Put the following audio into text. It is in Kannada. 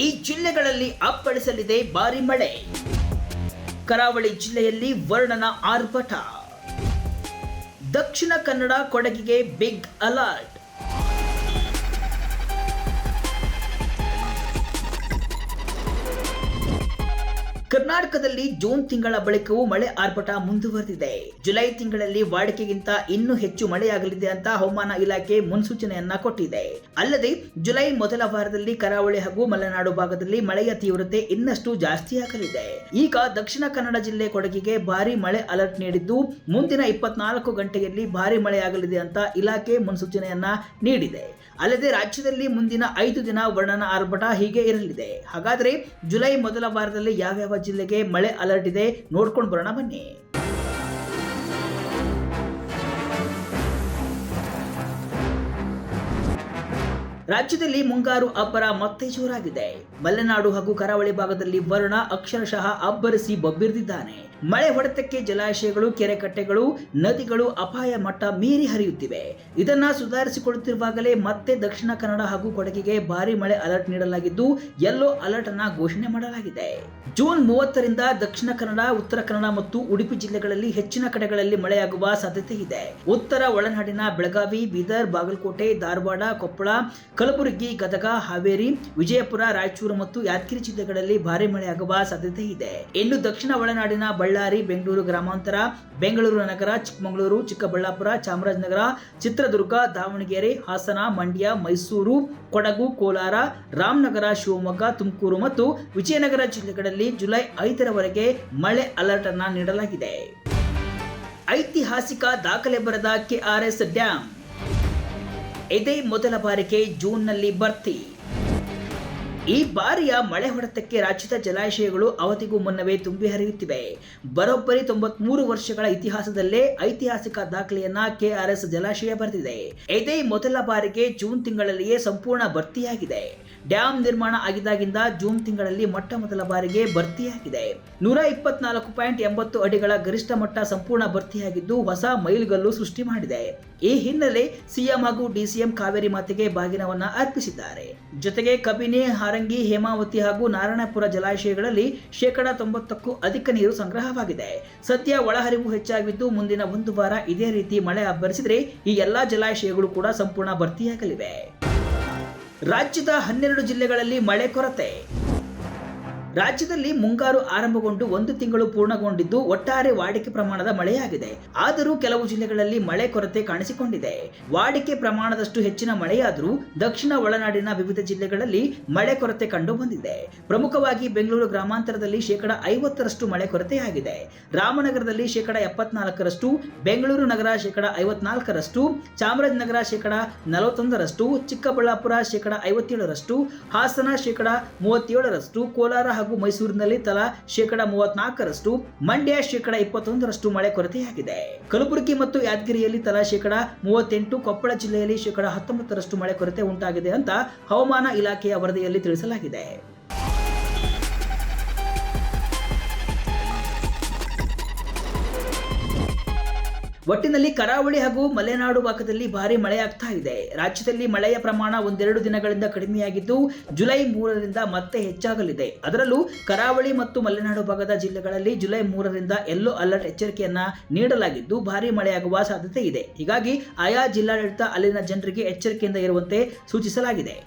ಈ ಜಿಲ್ಲೆಗಳಲ್ಲಿ ಅಪ್ಪಳಿಸಲಿದೆ ಭಾರಿ ಮಳೆ. ಕರಾವಳಿ ಜಿಲ್ಲೆಯಲ್ಲಿ ವರುಣನ ಆರ್ಭಟ. ದಕ್ಷಿಣ ಕನ್ನಡ ಕೊಡಗಿಗೆ ಬಿಗ್ ಅಲರ್ಟ್. ಕರ್ನಾಟಕದಲ್ಲಿ ಜೂನ್ ತಿಂಗಳ ಬಳಿಕವೂ ಮಳೆ ಆರ್ಭಟ ಮುಂದುವರೆದಿದೆ. ಜುಲೈ ತಿಂಗಳಲ್ಲಿ ವಾಡಿಕೆಗಿಂತ ಇನ್ನೂ ಹೆಚ್ಚು ಮಳೆಯಾಗಲಿದೆ ಅಂತ ಹವಾಮಾನ ಇಲಾಖೆ ಮುನ್ಸೂಚನೆಯನ್ನ ಕೊಟ್ಟಿದೆ. ಅಲ್ಲದೆ ಜುಲೈ ಮೊದಲ ವಾರದಲ್ಲಿ ಕರಾವಳಿ ಹಾಗೂ ಮಲೆನಾಡು ಭಾಗದಲ್ಲಿ ಮಳೆಯ ತೀವ್ರತೆ ಇನ್ನಷ್ಟು ಜಾಸ್ತಿಯಾಗಲಿದೆ. ಈಗ ದಕ್ಷಿಣ ಕನ್ನಡ ಜಿಲ್ಲೆ ಕೊಡಗಿಗೆ ಭಾರಿ ಮಳೆ ಅಲರ್ಟ್ ನೀಡಿದ್ದು, ಮುಂದಿನ 24 ಗಂಟೆಯಲ್ಲಿ ಭಾರಿ ಮಳೆಯಾಗಲಿದೆ ಅಂತ ಇಲಾಖೆ ಮುನ್ಸೂಚನೆಯನ್ನ ನೀಡಿದೆ. ಅಲ್ಲದೆ ರಾಜ್ಯದಲ್ಲಿ ಮುಂದಿನ 5 ದಿನ ವರುಣನ ಆರ್ಭಟ ಹೀಗೆ ಇರಲಿದೆ. ಹಾಗಾದ್ರೆ ಜುಲೈ ಮೊದಲ ವಾರದಲ್ಲಿ ಯಾವ್ಯಾವ ಜಿಲ್ಲೆಗೆ ಮಳೆ ಅಲರ್ಟ್ ಇದೆ ನೋಡ್ಕೊಂಡು ಬರೋಣ ಬನ್ನಿ. ರಾಜ್ಯದಲ್ಲಿ ಮುಂಗಾರು ಅಬ್ಬರ ಮತ್ತೆ ಜೋರಾಗಿದೆ. ಮಲೆನಾಡು ಹಾಗೂ ಕರಾವಳಿ ಭಾಗದಲ್ಲಿ ವರುಣ ಅಕ್ಷರಶಃ ಅಬ್ಬರಿಸಿ ಬಬ್ಬಿರಿದಿದ್ದಾನೆ. ಮಳೆ ಹೊಡೆತಕ್ಕೆ ಜಲಾಶಯಗಳು, ಕೆರೆ ಕಟ್ಟೆಗಳು, ನದಿಗಳು ಅಪಾಯ ಮಟ್ಟ ಮೀರಿ ಹರಿಯುತ್ತಿವೆ. ಇದನ್ನ ಸುಧಾರಿಸಿಕೊಳ್ಳುತ್ತಿರುವಾಗಲೇ ಮತ್ತೆ ದಕ್ಷಿಣ ಕನ್ನಡ ಹಾಗೂ ಕೊಡಗಿಗೆ ಭಾರಿ ಮಳೆ ಅಲರ್ಟ್ ನೀಡಲಾಗಿದ್ದು, ಯೆಲ್ಲೋ ಅಲರ್ಟ್ ಅನ್ನ ಘೋಷಣೆ ಮಾಡಲಾಗಿದೆ. ಜೂನ್ 30ರಿಂದ ದಕ್ಷಿಣ ಕನ್ನಡ, ಉತ್ತರ ಕನ್ನಡ ಮತ್ತು ಉಡುಪಿ ಜಿಲ್ಲೆಗಳಲ್ಲಿ ಹೆಚ್ಚಿನ ಕಡೆಗಳಲ್ಲಿ ಮಳೆಯಾಗುವ ಸಾಧ್ಯತೆ ಇದೆ. ಉತ್ತರ ಒಳನಾಡಿನ ಬೆಳಗಾವಿ, ಬೀದರ್, ಬಾಗಲಕೋಟೆ, ಧಾರವಾಡ, ಕೊಪ್ಪಳ, ಕಲಬುರಗಿ, ಗದಗ, ಹಾವೇರಿ, ವಿಜಯಪುರ, ರಾಯಚೂರು ಮತ್ತು ಯಾದಗಿರಿ ಜಿಲ್ಲೆಗಳಲ್ಲಿ ಭಾರಿ ಮಳೆಯಾಗುವ ಸಾಧ್ಯತೆ ಇದೆ. ಇನ್ನು ದಕ್ಷಿಣ ಒಳನಾಡಿನ ಬಳ್ಳಾರಿ, ಬೆಂಗಳೂರು ಗ್ರಾಮಾಂತರ, ಬೆಂಗಳೂರು ನಗರ, ಚಿಕ್ಕಮಗಳೂರು, ಚಿಕ್ಕಬಳ್ಳಾಪುರ, ಚಾಮರಾಜನಗರ, ಚಿತ್ರದುರ್ಗ, ದಾವಣಗೆರೆ, ಹಾಸನ, ಮಂಡ್ಯ, ಮೈಸೂರು, ಕೊಡಗು, ಕೋಲಾರ, ರಾಮನಗರ, ಶಿವಮೊಗ್ಗ, ತುಮಕೂರು ಮತ್ತು ವಿಜಯನಗರ ಜಿಲ್ಲೆಗಳಲ್ಲಿ ಜುಲೈ 5ರವರೆಗೆ ಮಳೆ ಅಲರ್ಟ್ ಅನ್ನ ನೀಡಲಾಗಿದೆ. ಐತಿಹಾಸಿಕ ದಾಖಲೆ ಬರೆದ KRS ಡ್ಯಾಂ. ಇದೇ ಮೊದಲ ಬಾರಿಗೆ ಜೂನ್ನಲ್ಲಿ ಭರ್ತಿ. ಈ ಬಾರಿಯ ಮಳೆ ಹೊಡೆತಕ್ಕೆ ರಾಜ್ಯದ ಜಲಾಶಯಗಳು ಅವಧಿಗೂ ಮುನ್ನವೇ ತುಂಬಿ ಹರಿಯುತ್ತಿವೆ. ಬರೋಬ್ಬರಿ 93 ವರ್ಷಗಳ ಇತಿಹಾಸದಲ್ಲೇ ಐತಿಹಾಸಿಕ ದಾಖಲೆಯನ್ನ KRS ಜಲಾಶಯ ಬರೆದಿದೆ. ಇದೇ ಮೊದಲ ಬಾರಿಗೆ ಜೂನ್ ತಿಂಗಳಲ್ಲಿಯೇ ಸಂಪೂರ್ಣ ಭರ್ತಿಯಾಗಿದೆ. ಡ್ಯಾಂ ನಿರ್ಮಾಣ ಆಗಿದ್ದಾಗಿಂದ ಜೂನ್ ತಿಂಗಳಲ್ಲಿ ಮೊಟ್ಟ ಮೊದಲ ಬಾರಿಗೆ ಭರ್ತಿಯಾಗಿದೆ. 124.80 ಅಡಿಗಳ ಗರಿಷ್ಠ ಮಟ್ಟ ಸಂಪೂರ್ಣ ಭರ್ತಿಯಾಗಿದ್ದು ಹೊಸ ಮೈಲುಗಲ್ಲು ಸೃಷ್ಟಿ ಮಾಡಿದೆ. ಈ ಹಿನ್ನೆಲೆ ಸಿಎಂ ಹಾಗೂ DCM ಕಾವೇರಿ ಮಾತೆಗೆ ಬಾಗಿನವನ್ನ ಅರ್ಪಿಸಿದ್ದಾರೆ. ಜೊತೆಗೆ ಕಬಿನಿ, ಹಾರಂಗಿ, ಹೇಮಾವತಿ ಹಾಗೂ ನಾರಾಯಣಪುರ ಜಲಾಶಯಗಳಲ್ಲಿ 90%ಕ್ಕೂ ಅಧಿಕ ನೀರು ಸಂಗ್ರಹವಾಗಿದೆ. ಸದ್ಯ ಒಳಹರಿವು ಹೆಚ್ಚಾಗಿದ್ದು ಮುಂದಿನ 1 ವಾರ ಇದೇ ರೀತಿ ಮಳೆ ಅಬ್ಬರಿಸಿದರೆ ಈ ಎಲ್ಲಾ ಜಲಾಶಯಗಳು ಕೂಡ ಸಂಪೂರ್ಣ ಭರ್ತಿಯಾಗಲಿವೆ. ರಾಜ್ಯದ 12 ಜಿಲ್ಲೆಗಳಲ್ಲಿ ಮಳೆ ಕೊರತೆ. ರಾಜ್ಯದಲ್ಲಿ ಮುಂಗಾರು ಆರಂಭಗೊಂಡು 1 ತಿಂಗಳು ಪೂರ್ಣಗೊಂಡಿದ್ದು ಒಟ್ಟಾರೆ ವಾಡಿಕೆ ಪ್ರಮಾಣದ ಮಳೆಯಾಗಿದೆ. ಆದರೂ ಕೆಲವು ಜಿಲ್ಲೆಗಳಲ್ಲಿ ಮಳೆ ಕೊರತೆ ಕಾಣಿಸಿಕೊಂಡಿದೆ. ವಾಡಿಕೆ ಪ್ರಮಾಣದಷ್ಟು ಹೆಚ್ಚಿನ ಮಳೆಯಾದರೂ ದಕ್ಷಿಣ ಒಳನಾಡಿನ ವಿವಿಧ ಜಿಲ್ಲೆಗಳಲ್ಲಿ ಮಳೆ ಕೊರತೆ ಕಂಡು ಬಂದಿದೆ. ಪ್ರಮುಖವಾಗಿ ಬೆಂಗಳೂರು ಗ್ರಾಮಾಂತರದಲ್ಲಿ 50% ಮಳೆ ಕೊರತೆಯಾಗಿದೆ. ರಾಮನಗರದಲ್ಲಿ 74%, ಬೆಂಗಳೂರು ನಗರ 54%, ಚಾಮರಾಜನಗರ 41%, ಚಿಕ್ಕಬಳ್ಳಾಪುರ 57%, ಹಾಸನ 37%, ಕೋಲಾರ ಹಾಗೂ ಮೈಸೂರಿನಲ್ಲಿ ತಲಾ 34%, ಮಂಡ್ಯ 21% ಮಳೆ ಕೊರತೆಯಾಗಿದೆ. ಕಲಬುರಗಿ ಮತ್ತು ಯಾದಗಿರಿಯಲ್ಲಿ ತಲಾ 38%, ಕೊಪ್ಪಳ ಜಿಲ್ಲೆಯಲ್ಲಿ 19% ಮಳೆ ಕೊರತೆ ಉಂಟಾಗಿದೆ ಅಂತ ಹವಾಮಾನ ಇಲಾಖೆಯ ವರದಿಯಲ್ಲಿ ತಿಳಿಸಲಾಗಿದೆ. ಒಟ್ಟಿನಲ್ಲಿ ಕರಾವಳಿ ಹಾಗೂ ಮಲೆನಾಡು ಭಾಗದಲ್ಲಿ ಭಾರಿ ಮಳೆಯಾಗ್ತಾ ಇದೆ. ರಾಜ್ಯದಲ್ಲಿ ಮಳೆಯ ಪ್ರಮಾಣ 1-2 ದಿನಗಳಿಂದ ಕಡಿಮೆಯಾಗಿದ್ದು ಜುಲೈ 3ರಿಂದ ಮತ್ತೆ ಹೆಚ್ಚಾಗಲಿದೆ. ಅದರಲ್ಲೂ ಕರಾವಳಿ ಮತ್ತು ಮಲೆನಾಡು ಭಾಗದ ಜಿಲ್ಲೆಗಳಲ್ಲಿ ಜುಲೈ 3ರಿಂದ ಯೆಲ್ಲೋ ಅಲರ್ಟ್ ಎಚ್ಚರಿಕೆಯನ್ನ ನೀಡಲಾಗಿದ್ದು ಭಾರಿ ಮಳೆಯಾಗುವ ಸಾಧ್ಯತೆ ಇದೆ. ಹೀಗಾಗಿ ಆಯಾ ಜಿಲ್ಲಾಡಳಿತ ಅಲ್ಲಿನ ಜನರಿಗೆ ಎಚ್ಚರಿಕೆಯಿಂದ ಇರುವಂತೆ ಸೂಚಿಸಲಾಗಿದೆ.